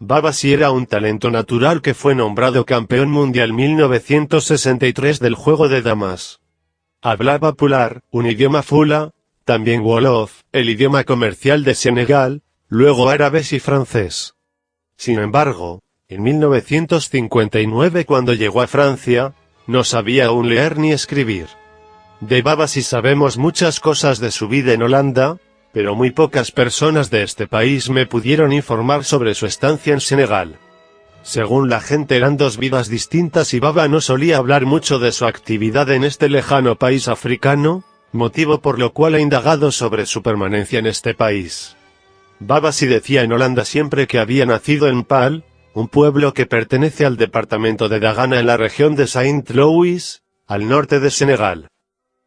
Babasi era un talento natural que fue nombrado campeón mundial 1963 del juego de damas. Hablaba pular, un idioma fula, también wolof, el idioma comercial de Senegal, luego árabes y francés. Sin embargo, en 1959 cuando llegó a Francia, no sabía aún leer ni escribir. De Babasi sabemos muchas cosas de su vida en Holanda, pero muy pocas personas de este país me pudieron informar sobre su estancia en Senegal. Según la gente eran dos vidas distintas y Baba no solía hablar mucho de su actividad en este lejano país africano, motivo por lo cual he indagado sobre su permanencia en este país. Babasi decía en Holanda siempre que había nacido en Pal, un pueblo que pertenece al departamento de Dagana en la región de Saint-Louis, al norte de Senegal.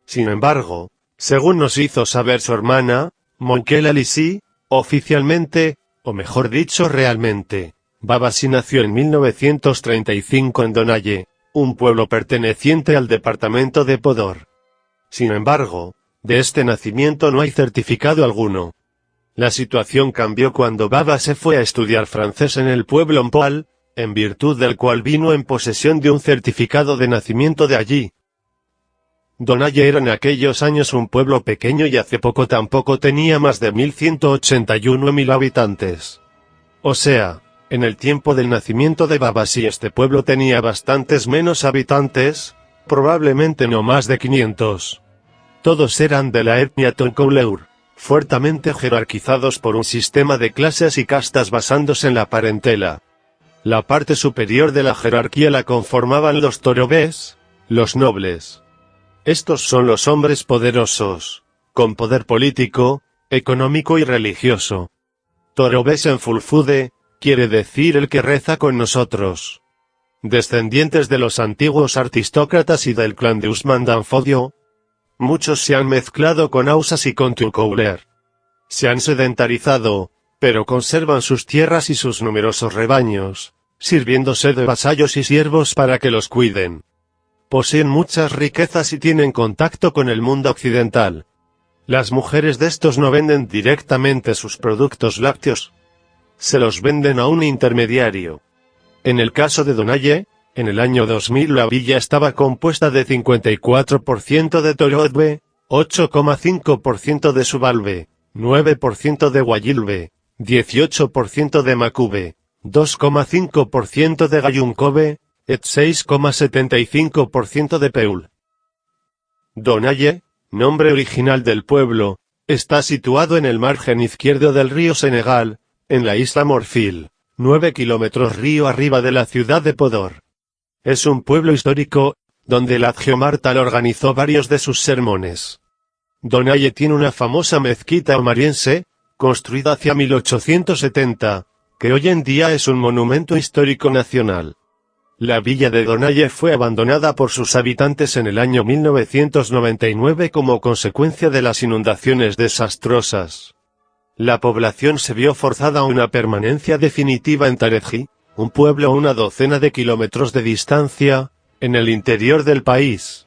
Sin embargo, según nos hizo saber su hermana, Monkela Lissi, oficialmente, o mejor dicho realmente, Babasi nació en 1935 en Donaye, un pueblo perteneciente al departamento de Podor. Sin embargo, de este nacimiento no hay certificado alguno. La situación cambió cuando Baba se fue a estudiar francés en el pueblo Mpal, en virtud del cual vino en posesión de un certificado de nacimiento de allí. Donaye era en aquellos años un pueblo pequeño y hace poco tampoco tenía más de 1181.000 habitantes. O sea, en el tiempo del nacimiento de Babasi este pueblo tenía bastantes menos habitantes, probablemente no más de 500. Todos eran de la etnia Tonkouleur, fuertemente jerarquizados por un sistema de clases y castas basándose en la parentela. La parte superior de la jerarquía la conformaban los torobés, los nobles. Estos son los hombres poderosos, con poder político, económico y religioso. Torobés en Fulfude, quiere decir el que reza con nosotros. Descendientes de los antiguos aristócratas y del clan de Ousmane Danfodio, muchos se han mezclado con Hausas y con Tonkouleur. Se han sedentarizado, pero conservan sus tierras y sus numerosos rebaños, sirviéndose de vasallos y siervos para que los cuiden. Poseen muchas riquezas y tienen contacto con el mundo occidental. Las mujeres de estos no venden directamente sus productos lácteos. Se los venden a un intermediario. En el caso de Donaye, en el año 2000 la villa estaba compuesta de 54% de Torodbe, 8,5% de Subalbe, 9% de Guayilbe, 18% de Makube, 2,5% de Gayunkobe, et 6,75% de Peul. Donaye, nombre original del pueblo, está situado en el margen izquierdo del río Senegal, en la isla Morphil, 9 kilómetros río arriba de la ciudad de Podor. Es un pueblo histórico, donde el Hadji Tal organizó varios de sus sermones. Donaye tiene una famosa mezquita omariense, construida hacia 1870, que hoy en día es un monumento histórico nacional. La villa de Donaye fue abandonada por sus habitantes en el año 1999 como consecuencia de las inundaciones desastrosas. La población se vio forzada a una permanencia definitiva en Taredji, un pueblo a una docena de kilómetros de distancia, en el interior del país.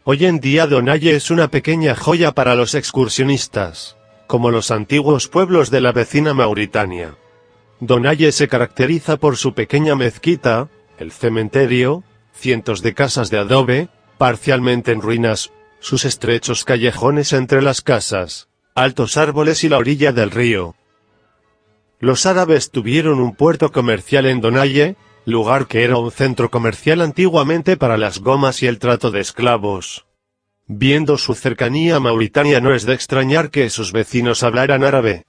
Hoy en día Donaye es una pequeña joya para los excursionistas, como los antiguos pueblos de la vecina Mauritania. Donaye se caracteriza por su pequeña mezquita, el cementerio, cientos de casas de adobe, parcialmente en ruinas, sus estrechos callejones entre las casas, altos árboles y la orilla del río. Los árabes tuvieron un puerto comercial en Donaye, lugar que era un centro comercial antiguamente para las gomas y el trato de esclavos. Viendo su cercanía a Mauritania no es de extrañar que sus vecinos hablaran árabe.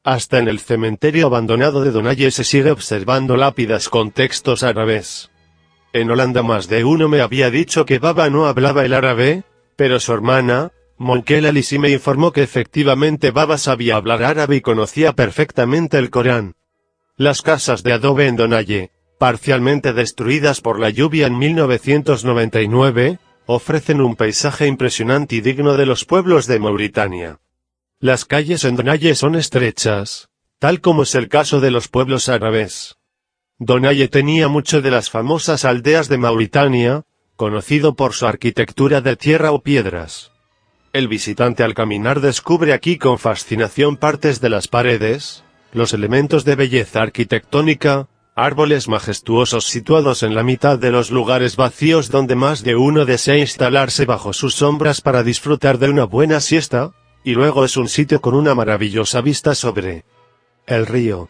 Hasta en el cementerio abandonado de Donaye se sigue observando lápidas con textos árabes. En Holanda más de uno me había dicho que Baba no hablaba el árabe, pero su hermana, Monkela Lissi, me informó que efectivamente Baba sabía hablar árabe y conocía perfectamente el Corán. Las casas de adobe en Donaye, parcialmente destruidas por la lluvia en 1999, ofrecen un paisaje impresionante y digno de los pueblos de Mauritania. Las calles en Donaye son estrechas, tal como es el caso de los pueblos árabes. Donaye tenía mucho de las famosas aldeas de Mauritania, conocido por su arquitectura de tierra o piedras. El visitante al caminar descubre aquí con fascinación partes de las paredes, los elementos de belleza arquitectónica, árboles majestuosos situados en la mitad de los lugares vacíos donde más de uno desea instalarse bajo sus sombras para disfrutar de una buena siesta, y luego es un sitio con una maravillosa vista sobre el río.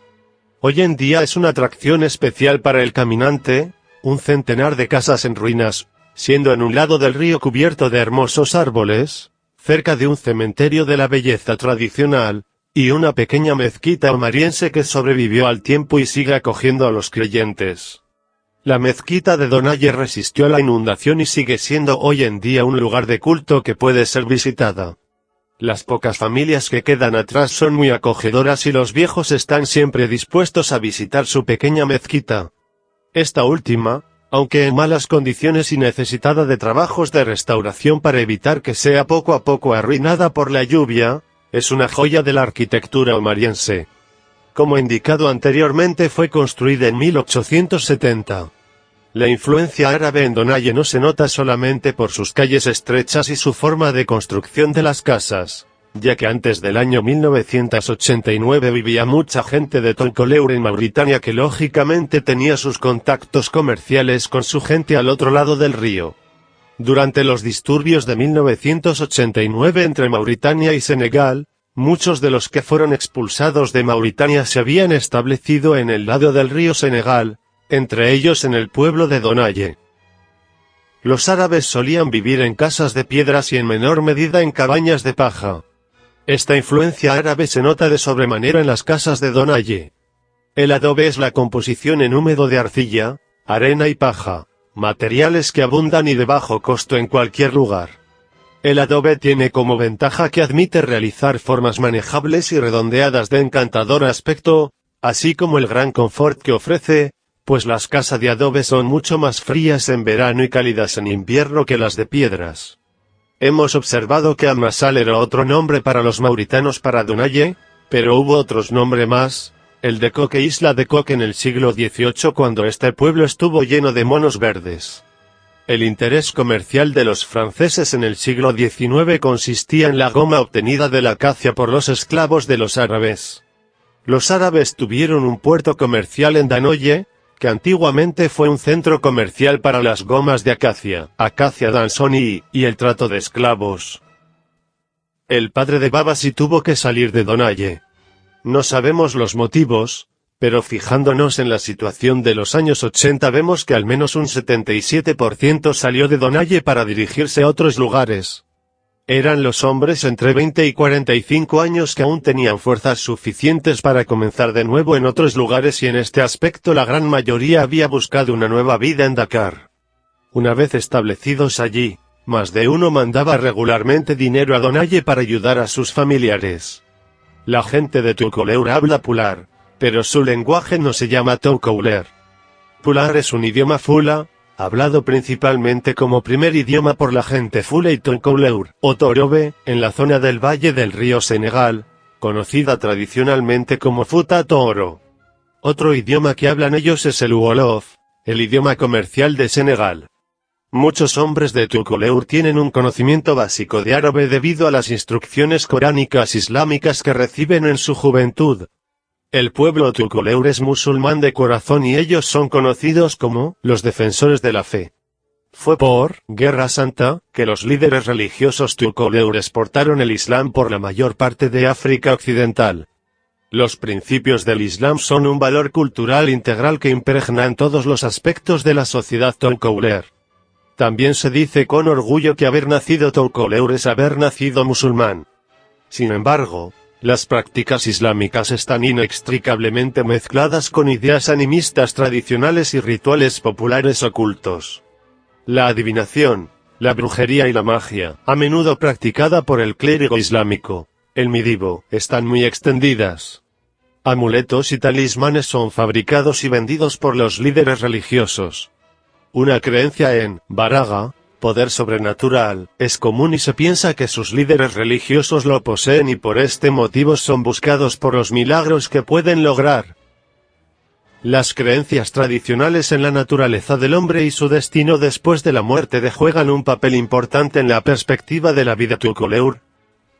Hoy en día es una atracción especial para el caminante, un centenar de casas en ruinas, siendo en un lado del río cubierto de hermosos árboles, cerca de un cementerio de la belleza tradicional, y una pequeña mezquita omariense que sobrevivió al tiempo y sigue acogiendo a los creyentes. La mezquita de Donaye resistió a la inundación y sigue siendo hoy en día un lugar de culto que puede ser visitada. Las pocas familias que quedan atrás son muy acogedoras y los viejos están siempre dispuestos a visitar su pequeña mezquita. Esta última, aunque en malas condiciones y necesitada de trabajos de restauración para evitar que sea poco a poco arruinada por la lluvia, es una joya de la arquitectura omariense. Como indicado anteriormente, fue construida en 1870. La influencia árabe en Donaye no se nota solamente por sus calles estrechas y su forma de construcción de las casas, ya que antes del año 1989 vivía mucha gente de Toucouleur en Mauritania que lógicamente tenía sus contactos comerciales con su gente al otro lado del río. Durante los disturbios de 1989 entre Mauritania y Senegal, muchos de los que fueron expulsados de Mauritania se habían establecido en el lado del río Senegal, entre ellos en el pueblo de Donaye. Los árabes solían vivir en casas de piedras y en menor medida en cabañas de paja. Esta influencia árabe se nota de sobremanera en las casas de Donaye. El adobe es la composición en húmedo de arcilla, arena y paja, materiales que abundan y de bajo costo en cualquier lugar. El adobe tiene como ventaja que admite realizar formas manejables y redondeadas de encantador aspecto, así como el gran confort que ofrece, pues las casas de adobe son mucho más frías en verano y cálidas en invierno que las de piedras. Hemos observado que Amasal era otro nombre para los mauritanos para Donaye, pero hubo otros nombres más, el de Coque, isla de Coque en el siglo XVIII cuando este pueblo estuvo lleno de monos verdes. El interés comercial de los franceses en el siglo XIX consistía en la goma obtenida de la acacia por los esclavos de los árabes. Los árabes tuvieron un puerto comercial en Donaye, que antiguamente fue un centro comercial para las gomas de acacia dansoni, y el trato de esclavos. El padre de Babasi tuvo que salir de Donaye. No sabemos los motivos, pero fijándonos en la situación de los años 80 vemos que al menos un 77% salió de Donaye para dirigirse a otros lugares. Eran los hombres entre 20 y 45 años que aún tenían fuerzas suficientes para comenzar de nuevo en otros lugares y en este aspecto la gran mayoría había buscado una nueva vida en Dakar. Una vez establecidos allí, más de uno mandaba regularmente dinero a Donaye para ayudar a sus familiares. La gente de Toucouleur habla pular, pero su lenguaje no se llama Toucouleur. Pular es un idioma fula, hablado principalmente como primer idioma por la gente Fula y Toucouleur, o Torobe, en la zona del valle del río Senegal, conocida tradicionalmente como Futa Toro. Otro idioma que hablan ellos es el Wolof, el idioma comercial de Senegal. Muchos hombres de Toucouleur tienen un conocimiento básico de árabe debido a las instrucciones coránicas islámicas que reciben en su juventud. El pueblo Toucouleur es musulmán de corazón y ellos son conocidos como los defensores de la fe. Fue por Guerra Santa que los líderes religiosos Toucouleur exportaron el Islam por la mayor parte de África Occidental. Los principios del Islam son un valor cultural integral que impregna en todos los aspectos de la sociedad Toucouleur. También se dice con orgullo que haber nacido Toucouleur es haber nacido musulmán. Sin embargo, las prácticas islámicas están inextricablemente mezcladas con ideas animistas tradicionales y rituales populares ocultos. La adivinación, la brujería y la magia, a menudo practicada por el clérigo islámico, el midibo, están muy extendidas. Amuletos y talismanes son fabricados y vendidos por los líderes religiosos. Una creencia en Baraga, poder sobrenatural, es común y se piensa que sus líderes religiosos lo poseen y por este motivo son buscados por los milagros que pueden lograr. Las creencias tradicionales en la naturaleza del hombre y su destino después de la muerte juegan un papel importante en la perspectiva de la vida Toucouleur.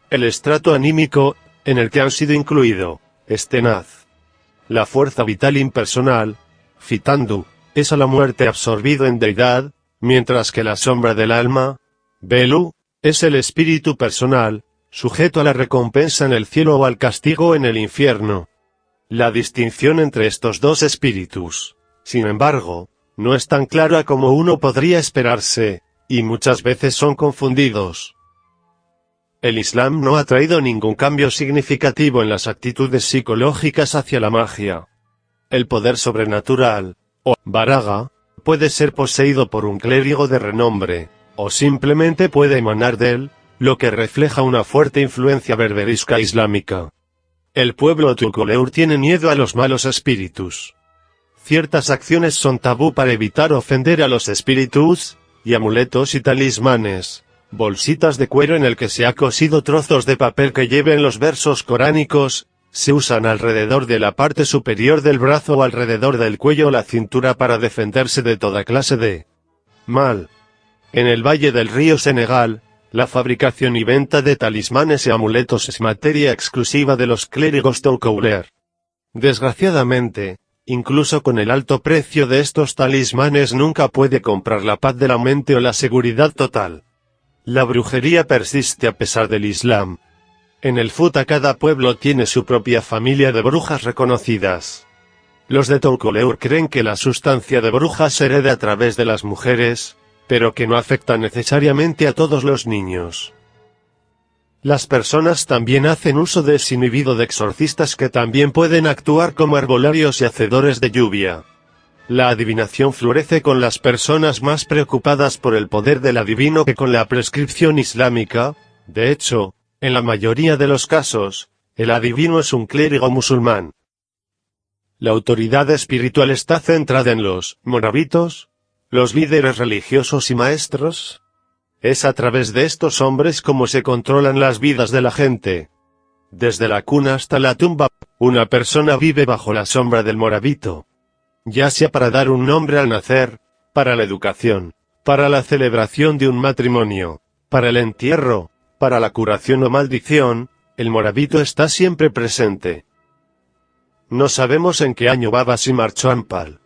El estrato anímico, en el que han sido incluido, es tenaz. la fuerza vital impersonal, Fitandu, es a la muerte absorbido en deidad, mientras que la sombra del alma, Belu, es el espíritu personal, sujeto a la recompensa en el cielo o al castigo en el infierno. La distinción entre estos dos espíritus, sin embargo, no es tan clara como uno podría esperarse, y muchas veces son confundidos. El Islam no ha traído ningún cambio significativo en las actitudes psicológicas hacia la magia. El poder sobrenatural, o baraga, puede ser poseído por un clérigo de renombre, o simplemente puede emanar de él, lo que refleja una fuerte influencia berberisca islámica. El pueblo Tukuleur tiene miedo a los malos espíritus. Ciertas acciones son tabú para evitar ofender a los espíritus, y amuletos y talismanes, bolsitas de cuero en el que se ha cosido trozos de papel que lleven los versos coránicos, se usan alrededor de la parte superior del brazo o alrededor del cuello o la cintura para defenderse de toda clase de mal. En el valle del río Senegal, la fabricación y venta de talismanes y amuletos es materia exclusiva de los clérigos Tukuleur. Desgraciadamente, incluso con el alto precio de estos talismanes nunca puede comprar la paz de la mente o la seguridad total. La brujería persiste a pesar del Islam. En el Futa cada pueblo tiene su propia familia de brujas reconocidas. Los de Tukuleur creen que la sustancia de brujas se hereda a través de las mujeres, pero que no afecta necesariamente a todos los niños. Las personas también hacen uso desinhibido de exorcistas que también pueden actuar como herbolarios y hacedores de lluvia. La adivinación florece con las personas más preocupadas por el poder del adivino que con la prescripción islámica. De hecho, en la mayoría de los casos, el adivino es un clérigo musulmán. La autoridad espiritual está centrada en los morabitos, los líderes religiosos y maestros. Es a través de estos hombres como se controlan las vidas de la gente. Desde la cuna hasta la tumba, una persona vive bajo la sombra del morabito. Ya sea para dar un nombre al nacer, para la educación, para la celebración de un matrimonio, para el entierro, para la curación o maldición, el morabito está siempre presente. No sabemos en qué año Babasi marchó a Ampal.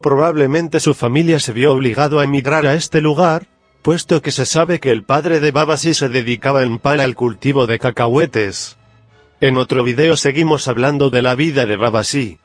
Probablemente su familia se vio obligado a emigrar a este lugar, puesto que se sabe que el padre de Babasi se dedicaba en Ampal al cultivo de cacahuetes. En otro video seguimos hablando de la vida de Babasi.